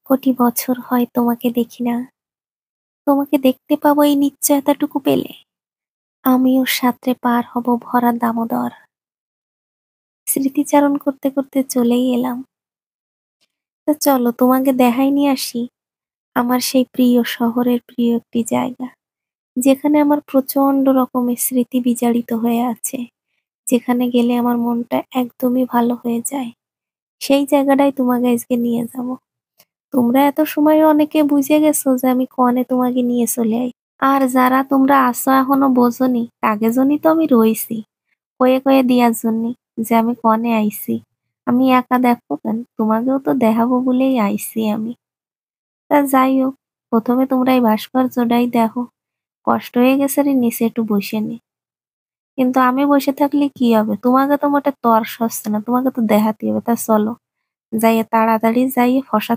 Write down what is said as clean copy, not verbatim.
কোটি বছর হয় তোমাকে দেখি না, তোমাকে দেখতে পাবো এই নিশ্চয়তাটুকু পেলে আমিও সাঁতরে পার হব ভরা দামোদর। স্মৃতিচারণ করতে করতে চলেই এলাম। তা চলো তোমাকে দেখাই নিয়ে আসি আমার সেই প্রিয় শহরের প্রিয় একটি জায়গা, যেখানে আমার প্রচন্ড রকমের স্মৃতি বিজড়িত হয়ে আছে, যেখানে গেলে আমার মনটা একদমই ভালো হয়ে যায়। সেই জায়গাটাই তোমাকে আজকে নিয়ে যাব। তোমরা এত সময় অনেকে বুঝে গেছো যে আমি কনে তোমাকে নিয়ে চলে আই, আর যারা তোমরা আসো এখনো বোঝনি তাকে জন্যই তো আমি রইছি কয়ে কয়ে দিয়ার জন্য যে আমি কনে আইছি। আমি একা দেখো কেন, তোমাকেও তো দেখাবো বলেই আইছি আমি। তা যাই হোক, প্রথমে তোমরা এই ভাস্কর্যটাই দেখো। কষ্ট হয়ে গেছে রে, নিচে একটু বসে নি। কিন্তু আমি বসে থাকলে কি হবে, তোমাকে তো মোটে তর্স হচ্ছে না, তোমাকে তো দেখাতে হবে। তা চলো যাইয়ে তাড়াতাড়ি যাইয়ে ফসা